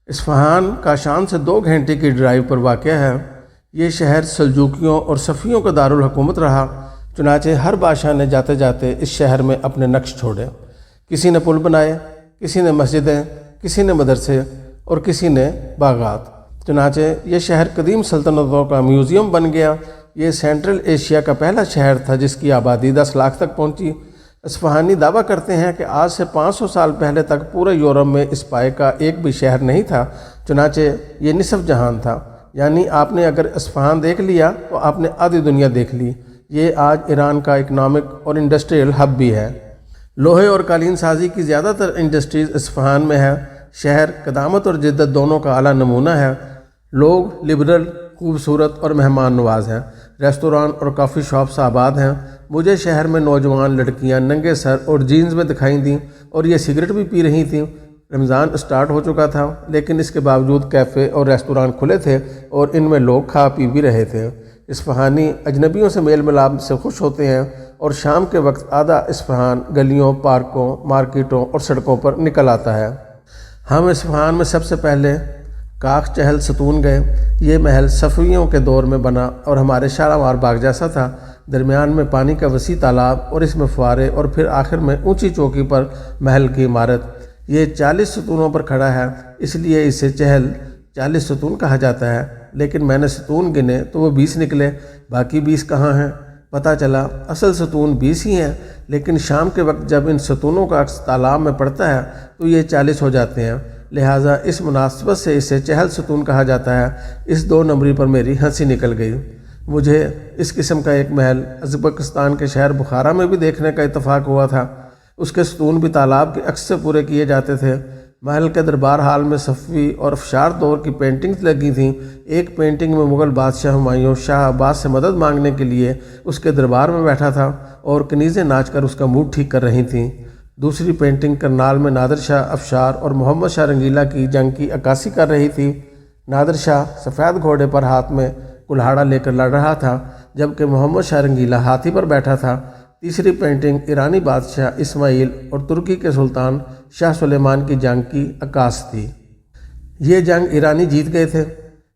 Isfahan Kashan سے 2 گھنٹے کی ڈرائیو پر واقع ہے۔ یہ شہر سلجوکیوں اور صفویوں کا دارالحکومت رہا، چنانچہ ہر بادشاہ نے جاتے جاتے اس شہر میں اپنے نقش چھوڑے۔ کسی نے پل بنائے، کسی نے مسجدیں، کسی نے مدرسے اور کسی نے باغات۔ چنانچہ یہ شہر قدیم سلطنتوں کا میوزیم بن گیا۔ یہ سینٹرل ایشیا کا پہلا شہر تھا جس کی آبادی 10 لاکھ تک پہنچی۔ اصفہانی دعویٰ کرتے ہیں کہ آج سے 500 سال پہلے تک پورے یورپ میں اس پائے کا ایک بھی شہر نہیں تھا، چنانچہ یہ نصف جہان تھا، یعنی آپ نے اگر اصفہان دیکھ لیا تو آپ نے آدھی دنیا دیکھ لی۔ یہ آج ایران کا اکنامک اور انڈسٹریل ہب بھی ہے۔ لوہے اور قالین سازی کی زیادہ تر انڈسٹریز اصفہان میں ہے۔ شہر قدامت اور جدت دونوں کا اعلیٰ نمونہ ہے۔ لوگ لبرل، خوبصورت اور مہمان نواز ہیں۔ ریستوران اور کافی شاپس آباد ہیں۔ مجھے شہر میں نوجوان لڑکیاں ننگے سر اور جینز میں دکھائی دیں اور یہ سگریٹ بھی پی رہی تھیں۔ رمضان سٹارٹ ہو چکا تھا، لیکن اس کے باوجود کیفے اور ریستوران کھلے تھے اور ان میں لوگ کھا پی بھی رہے تھے۔ اصفہانی اجنبیوں سے میل ملاپ سے خوش ہوتے ہیں اور شام کے وقت آدھا اصفہان گلیوں، پارکوں، مارکیٹوں اور سڑکوں پر نکل آتا ہے۔ ہم اصفہان میں سب سے پہلے کاخ چہل ستون گئے۔ یہ محل صفویوں کے دور میں بنا اور ہمارے شالیمار باغ جیسا تھا۔ درمیان میں پانی کا وسیع تالاب اور اس میں فوارے اور پھر آخر میں اونچی چوکی پر محل کی عمارت۔ یہ 40 ستونوں پر کھڑا ہے، اس لیے اسے چہل 40 ستون کہا جاتا ہے، لیکن میں نے ستون گنے تو وہ 20 نکلے۔ باقی 20 کہاں ہیں؟ پتہ چلا اصل ستون 20 ہی ہیں، لیکن شام کے وقت جب ان ستونوں کا عکس تالاب میں پڑتا ہے تو یہ 40 ہو جاتے ہیں، لہٰذا اس مناسبت سے اسے چہل ستون کہا جاتا ہے۔ اس 2 نمبری پر میری ہنسی نکل گئی۔ مجھے اس قسم کا ایک محل ازبکستان کے شہر بخارا میں بھی دیکھنے کا اتفاق ہوا تھا۔ اس کے ستون بھی تالاب کے عکس سے پورے کیے جاتے تھے۔ محل کے دربار حال میں صفوی اور افشار دور کی پینٹنگز لگی تھیں۔ ایک پینٹنگ میں مغل بادشاہ ہمایوں شاہ عباس سے مدد مانگنے کے لیے اس کے دربار میں بیٹھا تھا اور کنیزیں ناچ کر اس کا موڈ ٹھیک کر رہی تھیں۔ دوسری پینٹنگ کرنال میں نادر شاہ افشار اور محمد شاہ رنگیلا کی جنگ کی عکاسی کر رہی تھی۔ نادر شاہ سفید گھوڑے پر ہاتھ میں کلہاڑا لے کر لڑ رہا تھا، جبکہ محمد شاہ رنگیلا ہاتھی پر بیٹھا تھا۔ تیسری پینٹنگ ایرانی بادشاہ اسماعیل اور ترکی کے سلطان شاہ سلیمان کی جنگ کی عکاس تھی۔ یہ جنگ ایرانی جیت گئے تھے۔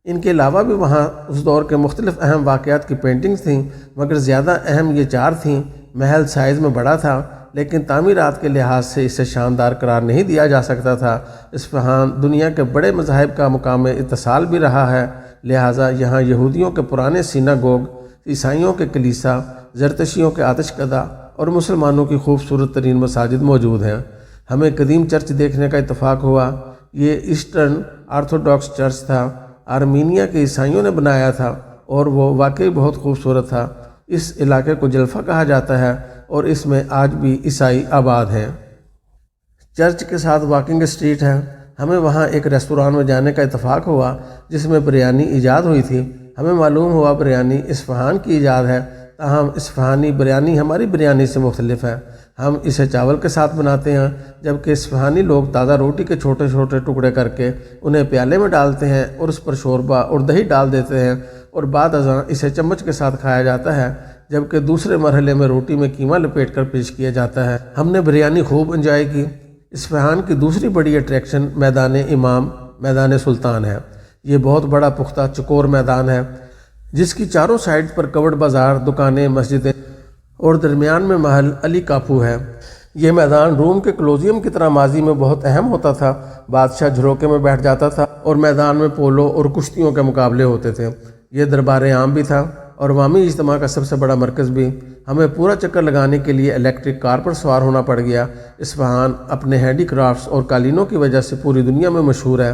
ان کے علاوہ بھی وہاں اس دور کے مختلف اہم واقعات کی پینٹنگز تھیں، مگر زیادہ اہم یہ 4 تھیں۔ محل سائز میں بڑا تھا، لیکن تعمیرات کے لحاظ سے اسے شاندار قرار نہیں دیا جا سکتا تھا۔ اصفہان دنیا کے بڑے مذاہب کا مقام اتصال بھی رہا ہے، لہٰذا یہاں یہودیوں کے پرانے سیناگوگ، عیسائیوں کے کلیسا، زرتشتیوں کے آتش کدہ اور مسلمانوں کی خوبصورت ترین مساجد موجود ہیں۔ ہمیں قدیم چرچ دیکھنے کا اتفاق ہوا۔ یہ ایسٹرن آرتھوڈاکس چرچ تھا، آرمینیا کے عیسائیوں نے بنایا تھا اور وہ واقعی بہت خوبصورت تھا۔ اس علاقے کو جلفہ کہا جاتا ہے اور اس میں آج بھی عیسائی آباد ہیں۔ چرچ کے ساتھ واکنگ اسٹریٹ ہے۔ ہمیں وہاں ایک ریستوران میں جانے کا اتفاق ہوا جس میں بریانی ایجاد ہوئی تھی۔ ہمیں معلوم ہوا بریانی اصفہان کی ایجاد ہے، تاہم اصفہانی بریانی ہماری بریانی سے مختلف ہے۔ ہم اسے چاول کے ساتھ بناتے ہیں، جبکہ اصفہانی لوگ تازہ روٹی کے چھوٹے چھوٹے ٹکڑے کر کے انہیں پیالے میں ڈالتے ہیں اور اس پر شوربہ اور دہی ڈال دیتے ہیں اور بعد ازاں اسے چمچ کے ساتھ کھایا جاتا ہے، جبکہ دوسرے مرحلے میں روٹی میں قیمہ لپیٹ کر پیش کیا جاتا ہے۔ ہم نے بریانی خوب انجوائے کی۔ اصفہان کی دوسری بڑی اٹریکشن میدان امام، میدان سلطان ہے۔ یہ بہت بڑا پختہ چکور میدان ہے جس کی چاروں سائڈ پر کورڈ بازار، دکانیں، مسجدیں اور درمیان میں محل علی کاپو ہے۔ یہ میدان روم کے کولوسیوم کی طرح ماضی میں بہت اہم ہوتا تھا۔ بادشاہ جھروکے میں بیٹھ جاتا تھا اور میدان میں پولو اور کشتیوں کے مقابلے ہوتے تھے۔ یہ دربار عام بھی تھا اور عوامی اجتماع کا سب سے بڑا مرکز بھی۔ ہمیں پورا چکر لگانے کے لیے الیکٹرک کار پر سوار ہونا پڑ گیا۔ اصفہان اپنے ہینڈی کرافٹس اور قالینوں کی وجہ سے پوری دنیا میں مشہور ہے۔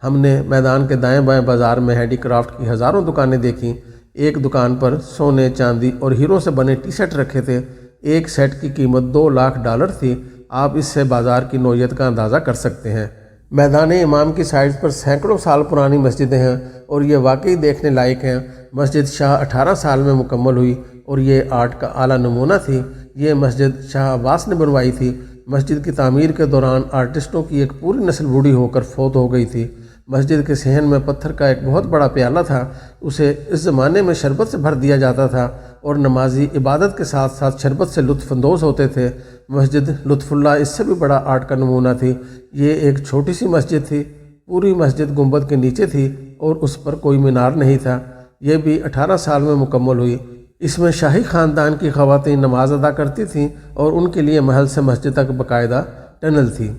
ہم نے میدان کے دائیں بائیں بازار میں ہینڈی کرافٹ کی ہزاروں دکانیں دیکھیں۔ ایک دکان پر سونے، چاندی اور ہیروں سے بنے ٹی سیٹ رکھے تھے۔ ایک سیٹ کی قیمت $2 لاکھ تھی۔ آپ اس سے بازار کی نوعیت کا اندازہ کر سکتے ہیں۔ میدان امام کی سائڈ پر سینکڑوں سال پرانی مسجدیں ہیں اور یہ واقعی دیکھنے لائق ہیں۔ مسجد شاہ 18 سال میں مکمل ہوئی اور یہ آرٹ کا اعلیٰ نمونہ تھی۔ یہ مسجد شاہ عباس نے بنوائی تھی۔ مسجد کی تعمیر کے دوران آرٹسٹوں کی ایک پوری نسل بوڑھی ہو کر فوت ہو گئی تھی۔ مسجد کے صحن میں پتھر کا ایک بہت بڑا پیالہ تھا۔ اسے اس زمانے میں شربت سے بھر دیا جاتا تھا اور نمازی عبادت کے ساتھ ساتھ شربت سے لطف اندوز ہوتے تھے۔ مسجد لطف اللہ اس سے بھی بڑا آرٹ کا نمونہ تھی۔ یہ ایک چھوٹی سی مسجد تھی، پوری مسجد گنبد کے نیچے تھی اور اس پر کوئی مینار نہیں تھا۔ یہ بھی 18 سال میں مکمل ہوئی۔ اس میں شاہی خاندان کی خواتین نماز ادا کرتی تھیں اور ان کے لیے محل سے مسجد تک باقاعدہ ٹنل تھی۔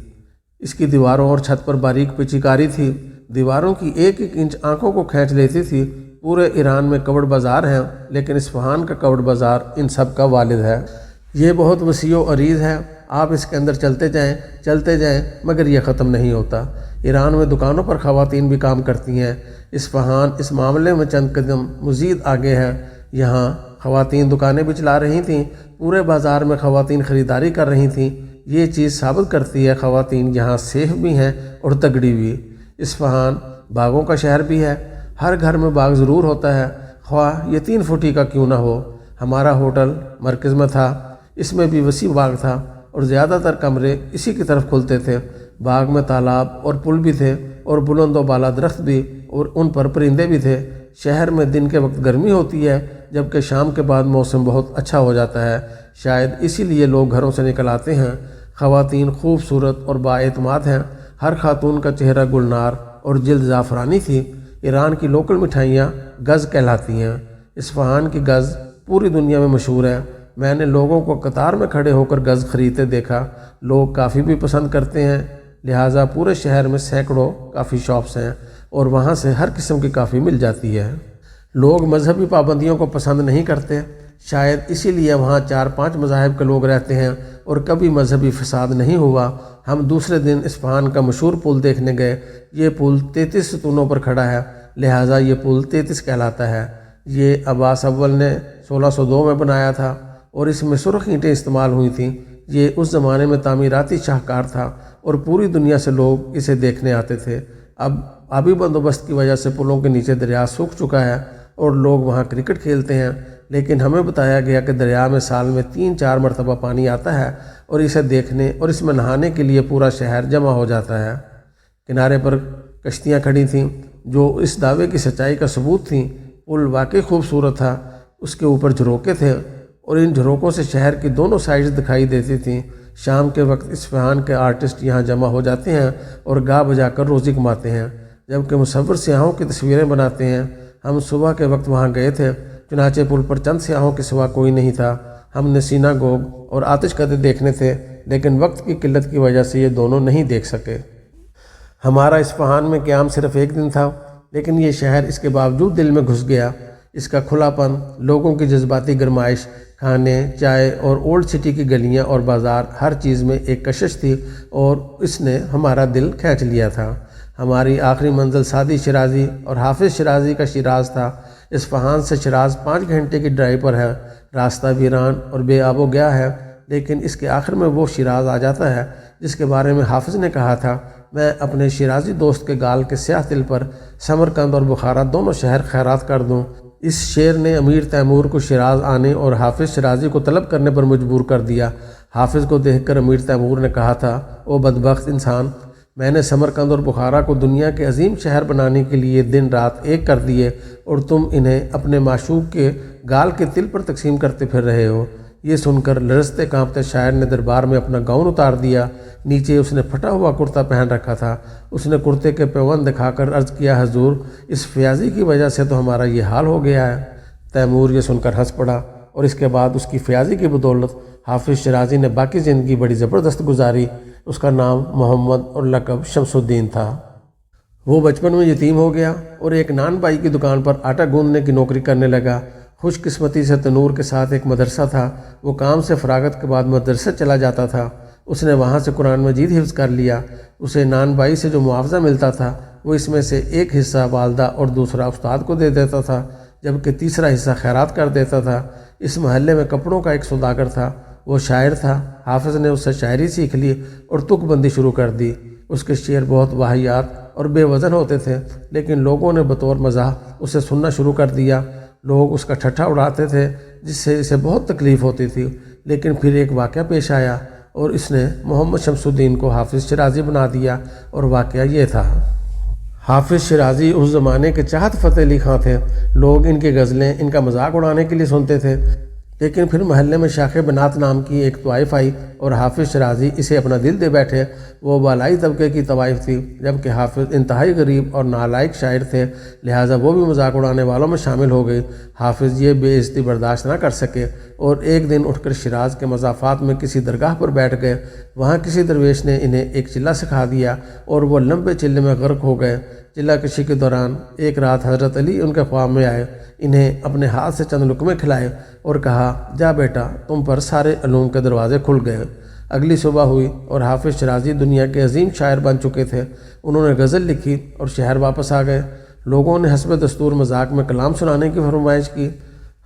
اس کی دیواروں اور چھت پر باریک پیچیکاری تھی۔ دیواروں کی ایک ایک انچ آنکھوں کو کھینچ لیتی تھی۔ پورے ایران میں کبڑ بازار ہیں، لیکن اصفہان کا کبڑ بازار ان سب کا والد ہے۔ یہ بہت وسیع و عریض ہے، آپ اس کے اندر چلتے جائیں مگر یہ ختم نہیں ہوتا۔ ایران میں دکانوں پر خواتین بھی کام کرتی ہیں۔ اصفہان اس معاملے میں چند قدم مزید آگے ہے۔ یہاں خواتین دکانیں بھی چلا رہی تھیں، پورے بازار میں خواتین خریداری کر رہی تھیں۔ یہ چیز ثابت کرتی ہے خواتین یہاں سیف بھی ہیں اور تگڑی بھی۔ اصفہان باغوں کا شہر بھی ہے، ہر گھر میں باغ ضرور ہوتا ہے، خواہ یہ 3 فٹی کا کیوں نہ ہو۔ ہمارا ہوٹل مرکز میں تھا، اس میں بھی وسیع باغ تھا اور زیادہ تر کمرے اسی کی طرف کھلتے تھے۔ باغ میں تالاب اور پل بھی تھے اور بلند و بالا درخت بھی، اور ان پر پرندے بھی تھے۔ شہر میں دن کے وقت گرمی ہوتی ہے، جبکہ شام کے بعد موسم بہت اچھا ہو جاتا ہے، شاید اسی لیے لوگ گھروں سے نکل آتے ہیں۔ خواتین خوبصورت اور بااعتماد ہیں، ہر خاتون کا چہرہ گلنار اور جلد زعفرانی تھی۔ ایران کی لوکل مٹھائیاں گز کہلاتی ہیں۔ اصفہان کی گز پوری دنیا میں مشہور ہے۔ میں نے لوگوں کو قطار میں کھڑے ہو کر گز خریدتے دیکھا۔ لوگ کافی بھی پسند کرتے ہیں، لہٰذا پورے شہر میں سینکڑوں کافی شاپس ہیں اور وہاں سے ہر قسم کی کافی مل جاتی ہے۔ لوگ مذہبی پابندیوں کو پسند نہیں کرتے، شاید اسی لیے وہاں 4-5 مذاہب کے لوگ رہتے ہیں اور کبھی مذہبی فساد نہیں ہوا۔ ہم دوسرے دن اصفہان کا مشہور پل دیکھنے گئے۔ یہ پل 33 ستونوں پر کھڑا ہے، لہٰذا یہ پل 33 کہلاتا ہے۔ یہ عباس اول نے 1602 میں بنایا تھا اور اس میں سرخ اینٹیں استعمال ہوئی تھیں۔ یہ اس زمانے میں تعمیراتی شاہکار تھا اور پوری دنیا سے لوگ اسے دیکھنے آتے تھے۔ اب آبی بندوبست کی وجہ سے پلوں کے نیچے دریا سوکھ چکا ہے اور لوگ وہاں کرکٹ کھیلتے ہیں، لیکن ہمیں بتایا گیا کہ دریا میں سال میں 3-4 مرتبہ پانی آتا ہے اور اسے دیکھنے اور اس میں نہانے کے لیے پورا شہر جمع ہو جاتا ہے۔ کنارے پر کشتیاں کھڑی تھیں جو اس دعوے کی سچائی کا ثبوت تھیں۔ پل واقعی خوبصورت تھا، اس کے اوپر جھروکے تھے اور ان جھروکوں سے شہر کی دونوں سائڈز دکھائی دیتی تھیں۔ شام کے وقت اصفہان کے آرٹسٹ یہاں جمع ہو جاتے ہیں اور گا بجا کر روزی کماتے ہیں، جبکہ مصور سیاحوں کی تصویریں بناتے ہیں۔ ہم صبح کے وقت وہاں گئے تھے، چنانچہ پل پر چند سیاحوں کے سوا کوئی نہیں تھا۔ ہم نے سیناگوگ اور آتش کدے دیکھنے تھے، لیکن وقت کی قلت کی وجہ سے یہ دونوں نہیں دیکھ سکے۔ ہمارا اصفہان میں قیام صرف 1 دن تھا، لیکن یہ شہر اس کے باوجود دل میں گھس گیا۔ اس کا کھلا پن، لوگوں کی جذباتی گرمائش، کھانے، چائے اور اولڈ سٹی کی گلیاں اور بازار، ہر چیز میں ایک کشش تھی اور اس نے ہمارا دل کھینچ لیا تھا۔ ہماری آخری منزل سعدی شیرازی اور حافظ شیرازی کا شیراز تھا۔ اصفہان سے شیراز 5 گھنٹے کی ڈرائیو پر ہے۔ راستہ ویران اور بے آب و گیا ہے، لیکن اس کے آخر میں وہ شیراز آ جاتا ہے جس کے بارے میں حافظ نے کہا تھا، میں اپنے شیرازی دوست کے گال کے سیاہ دل پر سمرقند اور بخارا دونوں شہر خیرات کر دوں۔ اس شعر نے امیر تیمور کو شیراز آنے اور حافظ شیرازی کو طلب کرنے پر مجبور کر دیا۔ حافظ کو دیکھ کر امیر تیمور نے کہا تھا، او بدبخت انسان، میں نے سمرقند اور بخارا کو دنیا کے عظیم شہر بنانے کے لیے دن رات ایک کر دیے اور تم انہیں اپنے معشوق کے گال کے تل پر تقسیم کرتے پھر رہے ہو۔ یہ سن کر لرزتے کانپتے شاعر نے دربار میں اپنا گاؤن اتار دیا۔ نیچے اس نے پھٹا ہوا کرتا پہن رکھا تھا۔ اس نے کرتے کے پیوند دکھا کر عرض کیا، حضور، اس فیاضی کی وجہ سے تو ہمارا یہ حال ہو گیا ہے۔ تیمور یہ سن کر ہنس پڑا اور اس کے بعد اس کی فیاضی کی بدولت حافظ شیرازی نے باقی زندگی بڑی زبردست گزاری۔ اس کا نام محمد اور لقب شمس الدین تھا۔ وہ بچپن میں یتیم ہو گیا اور ایک نان بائی کی دکان پر آٹا گوندنے کی نوکری کرنے لگا۔ خوش قسمتی سے تنور کے ساتھ ایک مدرسہ تھا، وہ کام سے فراغت کے بعد مدرسے چلا جاتا تھا۔ اس نے وہاں سے قرآن مجید حفظ کر لیا۔ اسے نان بائی سے جو معاوضہ ملتا تھا وہ اس میں سے ایک حصہ والدہ اور دوسرا استاد کو دے دیتا تھا، جبکہ تیسرا حصہ خیرات کر دیتا تھا۔ اس محلے میں کپڑوں کا ایک سوداگر تھا، وہ شاعر تھا۔ حافظ نے اس سے شاعری سیکھ لی اور تک بندی شروع کر دی۔ اس کے شعر بہت واہیات اور بے وزن ہوتے تھے، لیکن لوگوں نے بطور مزاح اسے سننا شروع کر دیا۔ لوگ اس کا ٹھٹھا اڑاتے تھے جس سے اسے بہت تکلیف ہوتی تھی، لیکن پھر ایک واقعہ پیش آیا اور اس نے محمد شمس الدین کو حافظ شیرازی بنا دیا، اور واقعہ یہ تھا۔ حافظ شیرازی اس زمانے کے چاہت فتح علی خاں تھے۔ لوگ ان کی غزلیں ان کا مذاق اڑانے کے لیے سنتے تھے، لیکن پھر محلے میں شاخ بنات نام کی ایک طوائف آئی اور حافظ شیرازی اسے اپنا دل دے بیٹھے۔ وہ بالائی طبقے کی طوائف تھی، جبکہ حافظ انتہائی غریب اور نالائق شاعر تھے، لہٰذا وہ بھی مذاق اڑانے والوں میں شامل ہو گئی۔ حافظ یہ بے عزتی برداشت نہ کر سکے اور ایک دن اٹھ کر شیراز کے مضافات میں کسی درگاہ پر بیٹھ گئے۔ وہاں کسی درویش نے انہیں ایک چلہ سکھا دیا اور وہ لمبے چلے میں غرق ہو گئے۔ چلہ کشی کے دوران ایک رات حضرت علی ان کے خواب میں آئے، انہیں اپنے ہاتھ سے چند لقمے کھلائے اور کہا، جا بیٹا، تم پر سارے علوم کے دروازے کھل گئے۔ اگلی صبح ہوئی اور حافظ شیرازی دنیا کے عظیم شاعر بن چکے تھے۔ انہوں نے غزل لکھی اور شہر واپس آ گئے۔ لوگوں نے حسب دستور مذاق میں کلام سنانے کی فرمائش کی۔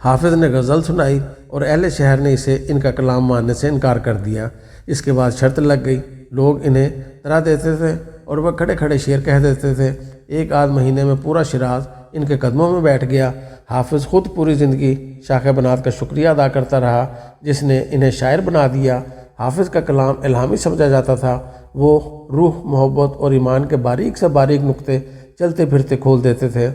حافظ نے غزل سنائی اور اہل شہر نے اسے ان کا کلام ماننے سے انکار کر دیا۔ اس کے بعد شرط لگ گئی، لوگ انہیں طرح دیتے تھے اور وہ کھڑے کھڑے شعر کہہ دیتے تھے۔ ایک آدھ مہینے میں پورا شیراز ان کے قدموں میں بیٹھ گیا۔ حافظ خود پوری زندگی شاخ بنات کا شکریہ ادا کرتا رہا جس نے انہیں شاعر بنا دیا۔ حافظ کا کلام الہامی سمجھا جاتا تھا۔ وہ روح، محبت اور ایمان کے باریک سے باریک نقطے چلتے پھرتے کھول دیتے تھے۔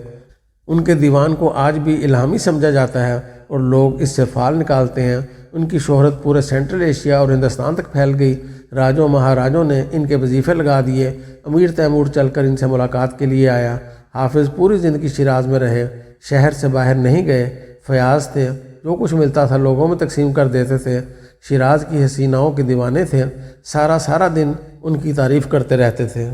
ان کے دیوان کو آج بھی الہامی سمجھا جاتا ہے اور لوگ اس سے فال نکالتے ہیں۔ ان کی شہرت پورے سینٹرل ایشیا اور ہندوستان تک پھیل گئی۔ راجوں مہاراجوں نے ان کے وظیفے لگا دیے۔ امیر تیمور چل کر ان سے ملاقات کے لیے آیا۔ حافظ پوری زندگی شیراز میں رہے، شہر سے باہر نہیں گئے۔ فیاض تھے، جو کچھ ملتا تھا لوگوں میں تقسیم کر دیتے تھے۔ شیراز کی حسیناؤں کے دیوانے تھے، سارا دن ان کی تعریف کرتے رہتے تھے۔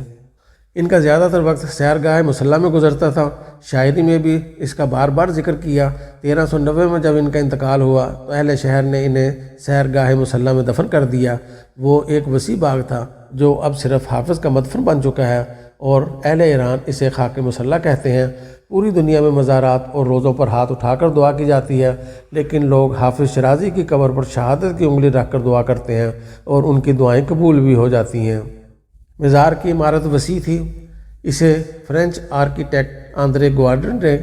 ان کا زیادہ تر وقت سیرگاہ مصلی میں گزرتا تھا۔ شاعری میں بھی اس کا بار بار ذکر کیا۔ 1390 میں جب ان کا انتقال ہوا تو اہل شہر نے انہیں سیرگاہ مصلی میں دفن کر دیا۔ وہ ایک وسیع باغ تھا جو اب صرف حافظ کا مدفن بن چکا ہے اور اہل ایران اسے خاک مصلی کہتے ہیں۔ پوری دنیا میں مزارات اور روزوں پر ہاتھ اٹھا کر دعا کی جاتی ہے، لیکن لوگ حافظ شیرازی کی قبر پر شہادت کی انگلی رکھ کر دعا کرتے ہیں اور ان کی دعائیں قبول بھی ہو جاتی ہیں۔ مزار کی عمارت وسیع تھی۔ اسے فرینچ آرکیٹیکٹ آندرے گوارڈر نے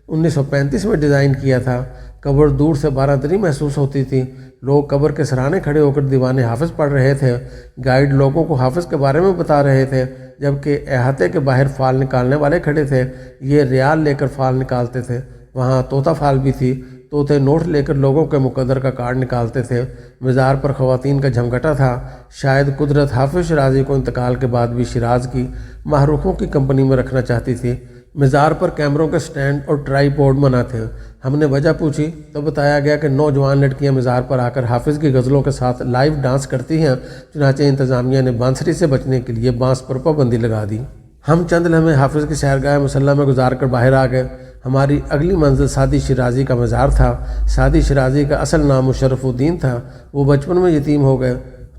1935 میں ڈیزائن کیا تھا۔ قبر دور سے بارادری محسوس ہوتی تھی۔ لوگ قبر کے سرانے کھڑے ہو کر دیوان حافظ پڑھ رہے تھے۔ گائیڈ لوگوں کو حافظ کے بارے میں بتا رہے تھے، جبکہ احاطے کے باہر فال نکالنے والے کھڑے تھے۔ یہ ریال لے کر فال نکالتے تھے۔ وہاں طوطا فال بھی تھی۔ طوطے نوٹ لے کر لوگوں کے مقدر کا کارڈ نکالتے تھے۔ مزار پر خواتین کا جھمگٹا تھا۔ شاید قدرت حافظ شیرازی کو انتقال کے بعد بھی شیراز کی محروقوں کی کمپنی میں رکھنا چاہتی تھی۔ مزار پر کیمروں کے سٹینڈ اور ٹرائی پوڈ منع تھے۔ ہم نے وجہ پوچھی تو بتایا گیا کہ نوجوان لڑکیاں مزار پر آ کر حافظ کی غزلوں کے ساتھ لائیو ڈانس کرتی ہیں۔ چنانچہ انتظامیہ نے بانسری سے بچنے کے لیے بانس پر پابندی لگا دی۔ ہم چند لمحے حافظ کی سیرگاہ مصلی میں گزار کر باہر آ گئے۔ ہماری اگلی منزل سعدی شیرازی کا مزار تھا۔ سعدی شیرازی کا اصل نام مشرف الدین تھا۔ وہ بچپن میں یتیم ہو گئے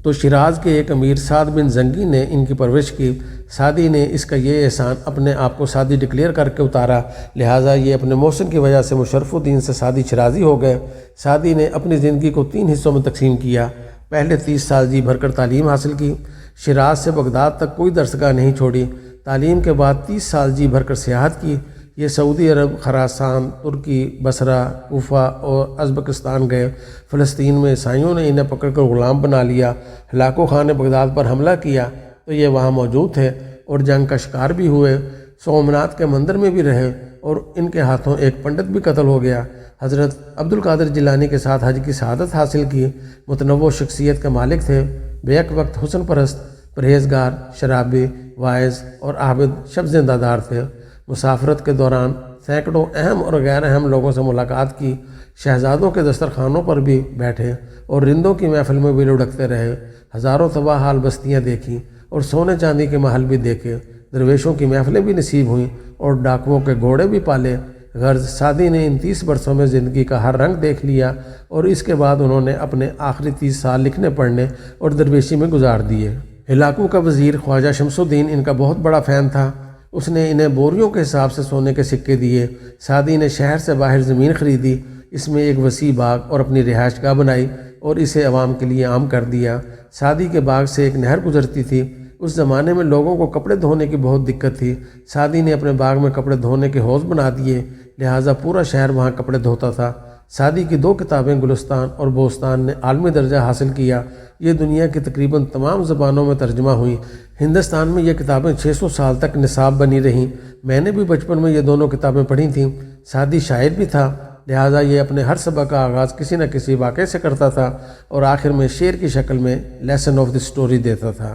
تو شیراز کے ایک امیر سعد بن زنگی نے ان کی پرورش کی۔ سعدی نے اس کا یہ احسان اپنے آپ کو سعدی ڈکلیئر کر کے اتارا، لہٰذا یہ اپنے محسن کی وجہ سے مشرف الدین سے سعدی شیرازی ہو گئے۔ سعدی نے اپنی زندگی کو 3 حصوں میں تقسیم کیا۔ پہلے 30 سال جی بھر کر تعلیم حاصل کی۔ شیراز سے بغداد تک کوئی درسگاہ نہیں چھوڑی۔ تعلیم کے بعد 30 سال جی بھر کر سیاحت کی۔ یہ سعودی عرب، خراسان، ترکی، بصرہ، کوفہ اور ازبکستان گئے۔ فلسطین میں عیسائیوں نے انہیں پکڑ کر غلام بنا لیا۔ ہلاکو خان نے بغداد پر حملہ کیا تو یہ وہاں موجود تھے اور جنگ کا شکار بھی ہوئے۔ سومنات کے مندر میں بھی رہے اور ان کے ہاتھوں ایک پنڈت بھی قتل ہو گیا۔ حضرت عبد القادر جیلانی کے ساتھ حج کی سعادت حاصل کی۔ متنوع شخصیت کے مالک تھے، بیک وقت حسن پرست، پرہیزگار، شرابی، واعظ اور عابد، شب زندہ دار تھے۔ مسافرت کے دوران سینکڑوں اہم اور غیر اہم لوگوں سے ملاقات کی۔ شہزادوں کے دسترخوانوں پر بھی بیٹھے اور رندوں کی محفل میں بھی لڑکتے رہے۔ ہزاروں تباہ حال بستیاں دیکھیں اور سونے چاندی کے محل بھی دیکھے۔ درویشوں کی محفلیں بھی نصیب ہوئیں اور ڈاکوؤں کے گھوڑے بھی پالے۔ غرض سعدی نے ان 30 برسوں میں زندگی کا ہر رنگ دیکھ لیا اور اس کے بعد انہوں نے اپنے آخری 30 سال لکھنے پڑھنے اور درویشی میں گزار دیے۔ ہلاکو کا وزیر خواجہ شمس الدین ان کا بہت بڑا فین تھا۔ اس نے انہیں بوریوں کے حساب سے سونے کے سکے دیے۔ سعدی نے شہر سے باہر زمین خریدی، اس میں ایک وسیع باغ اور اپنی رہائش گاہ بنائی اور اسے عوام کے لیے عام کر دیا۔ سعدی کے باغ سے ایک نہر گزرتی تھی۔ اس زمانے میں لوگوں کو کپڑے دھونے کی بہت دقت تھی۔ سعدی نے اپنے باغ میں کپڑے دھونے کے حوض بنا دیے، لہٰذا پورا شہر وہاں کپڑے دھوتا تھا۔ سعدی کی 2 کتابیں گلستان اور بوستان نے عالمی درجہ حاصل کیا۔ یہ دنیا کی تقریباً تمام زبانوں میں ترجمہ ہوئیں۔ ہندوستان میں یہ کتابیں 600 سال تک نصاب بنی رہیں۔ میں نے بھی بچپن میں یہ دونوں کتابیں پڑھی تھیں۔ سعدی شاعر بھی تھا۔ لہٰذا یہ اپنے ہر سبق کا آغاز کسی نہ کسی واقعے سے کرتا تھا اور آخر میں شعر کی شکل میں لیسن آف دی سٹوری دیتا تھا۔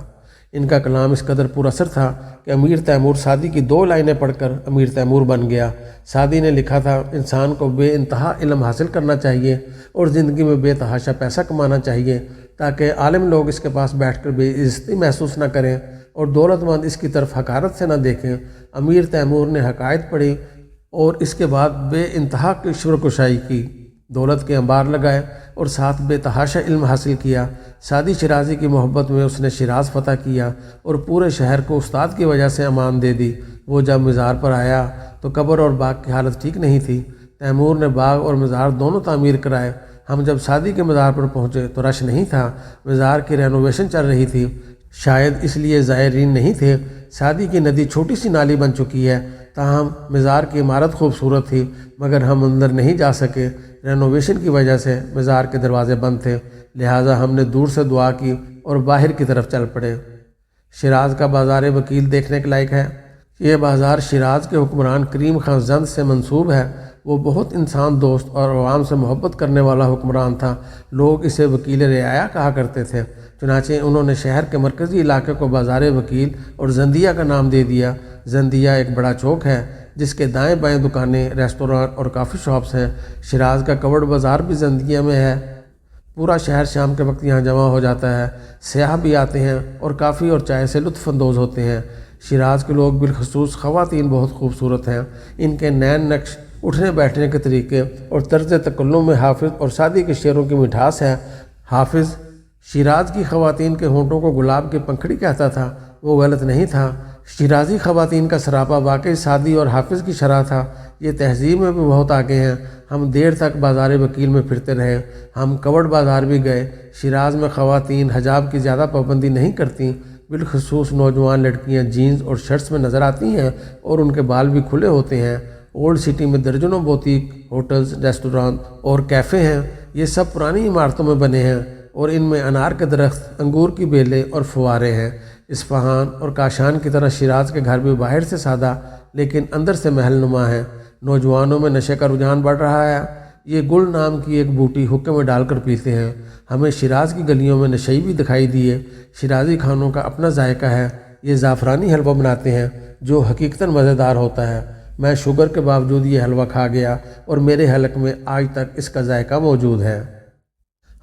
ان کا کلام اس قدر پر اثر تھا کہ امیر تیمور سعدی کی 2 لائنیں پڑھ کر امیر تیمور بن گیا۔ سعدی نے لکھا تھا، انسان کو بے انتہا علم حاصل کرنا چاہیے اور زندگی میں بے تحاشا پیسہ کمانا چاہیے تاکہ عالم لوگ اس کے پاس بیٹھ کر بے عزتی محسوس نہ کریں اور دولت مند اس کی طرف حقارت سے نہ دیکھیں۔ امیر تیمور نے حقائق پڑھی اور اس کے بعد بے انتہا کی شعر کی، دولت کے انبار لگائے اور ساتھ بے تحاشا علم حاصل کیا۔ سعدی شیرازی کی محبت میں اس نے شیراز فتح کیا اور پورے شہر کو استاد کی وجہ سے امان دے دی۔ وہ جب مزار پر آیا تو قبر اور باغ کی حالت ٹھیک نہیں تھی۔ تیمور نے باغ اور مزار دونوں تعمیر کرائے۔ ہم جب سعدی کے مزار پر پہنچے تو رش نہیں تھا، مزار کی رینوویشن چل رہی تھی، شاید اس لیے زائرین نہیں تھے۔ سعدی کی ندی چھوٹی سی نالی بن چکی ہے، تاہم مزار کی عمارت خوبصورت تھی، مگر ہم اندر نہیں جا سکے۔ رینوویشن کی وجہ سے مزار کے دروازے بند تھے، لہٰذا ہم نے دور سے دعا کی اور باہر کی طرف چل پڑے۔ شیراز کا بازار وکیل دیکھنے کے لائق ہے۔ یہ بازار شیراز کے حکمران کریم خان زند سے منسوب ہے۔ وہ بہت انسان دوست اور عوام سے محبت کرنے والا حکمران تھا۔ لوگ اسے وکیل رعایا کہا کرتے تھے، چنانچہ انہوں نے شہر کے مرکزی علاقے کو بازار وکیل اور زندیہ کا نام دے دیا۔ زندیہ ایک بڑا چوک ہے جس کے دائیں بائیں دکانیں، ریستوران اور کافی شاپس ہیں۔ شیراز کا کبڑ بازار بھی زندیہ میں ہے۔ پورا شہر شام کے وقت یہاں جمع ہو جاتا ہے، سیاح بھی آتے ہیں اور کافی اور چائے سے لطف اندوز ہوتے ہیں۔ شیراز کے لوگ بالخصوص خواتین بہت خوبصورت ہیں۔ ان کے نین نقش، اٹھنے بیٹھنے کے طریقے اور طرز تکلم میں حافظ اور سعدی کے شعروں کی مٹھاس ہے۔ حافظ شیراز کی خواتین کے ہونٹوں کو گلاب کی پنکھڑی کہتا تھا، وہ غلط نہیں تھا۔ شیرازی خواتین کا سراپا واقعی سعدی اور حافظ کی شرح تھا۔ یہ تہذیب میں بھی بہت آگے ہیں۔ ہم دیر تک بازار وکیل میں پھرتے رہے۔ ہم کبڑ بازار بھی گئے۔ شیراز میں خواتین حجاب کی زیادہ پابندی نہیں کرتیں، بالخصوص نوجوان لڑکیاں جینز اور شرٹس میں نظر آتی ہیں اور ان کے بال بھی کھلے ہوتے ہیں۔ اولڈ سٹی میں درجنوں بوتیک، ہوٹلز، ریسٹوران اور کیفے ہیں۔ یہ سب پرانی عمارتوں میں بنے ہیں اور ان میں انار کے درخت، انگور کی بیلیں اور فوارے ہیں۔ اصفہان اور کاشان کی طرح شیراز کے گھر بھی باہر سے سادہ لیکن اندر سے محل نما ہیں۔ نوجوانوں میں نشے کا رجحان بڑھ رہا ہے۔ یہ گل نام کی ایک بوٹی حقے میں ڈال کر پیتے ہیں۔ ہمیں شیراز کی گلیوں میں نشئی بھی دکھائی دیے۔ شیرازی کھانوں کا اپنا ذائقہ ہے۔ یہ زعفرانی حلوہ بناتے ہیں جو حقیقتاً مزیدار ہوتا ہے۔ میں شوگر کے باوجود یہ حلوہ کھا گیا اور میرے حلق میں آج تک اس کا ذائقہ موجود ہے۔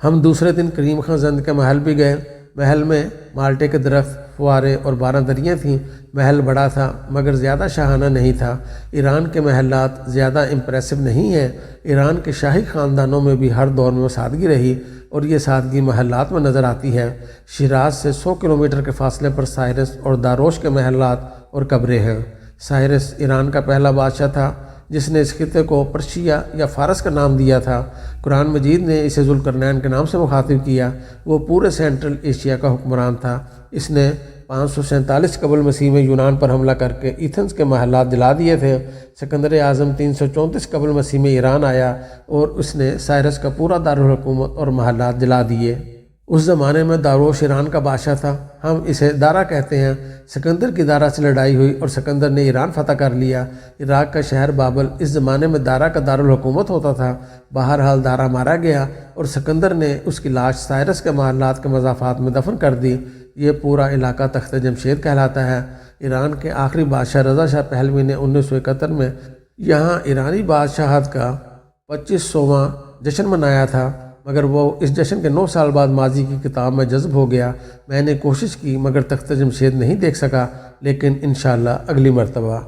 ہم دوسرے دن کریم خان زند کے محل بھی گئے۔ محل میں مالٹے کے درخت، فوارے اور 12 دریاں تھیں۔ محل بڑا تھا مگر زیادہ شاہانہ نہیں تھا۔ ایران کے محلات زیادہ امپریسو نہیں ہیں۔ ایران کے شاہی خاندانوں میں بھی ہر دور میں سادگی رہی اور یہ سادگی محلات میں نظر آتی ہے۔ شیراز سے 100 کلومیٹر کے فاصلے پر سائرس اور داروش کے محلات اور قبریں ہیں۔ سائرس ایران کا پہلا بادشاہ تھا جس نے اس خطے کو پرشیا یا فارس کا نام دیا تھا۔ قرآن مجید نے اسے ذوالقرنین کے نام سے مخاطب کیا۔ وہ پورے سینٹرل ایشیا کا حکمران تھا۔ اس نے 547 قبل مسیح میں یونان پر حملہ کر کے ایتھنز کے محلات جلا دیے تھے۔ سکندر اعظم 334 قبل مسیح میں ایران آیا اور اس نے سائرس کا پورا دارالحکومت اور محلات جلا دیے۔ اس زمانے میں داروش ایران کا بادشاہ تھا۔ ہم اسے دارا کہتے ہیں۔ سکندر کی دارا سے لڑائی ہوئی اور سکندر نے ایران فتح کر لیا۔ عراق کا شہر بابل اس زمانے میں دارا کا دارالحکومت ہوتا تھا۔ بہرحال دارا مارا گیا اور سکندر نے اس کی لاش سائرس کے محلات کے مضافات میں دفن کر دی۔ یہ پورا علاقہ تخت جمشید کہلاتا ہے۔ ایران کے آخری بادشاہ رضا شاہ پہلوی نے 1971 میں یہاں ایرانی بادشاہت کا 2500واں جشن منایا تھا، مگر وہ اس جشن کے 9 سال بعد ماضی کی کتاب میں جذب ہو گیا۔ میں نے کوشش کی مگر تخت جمشید نہیں دیکھ سکا، لیکن انشاءاللہ اگلی مرتبہ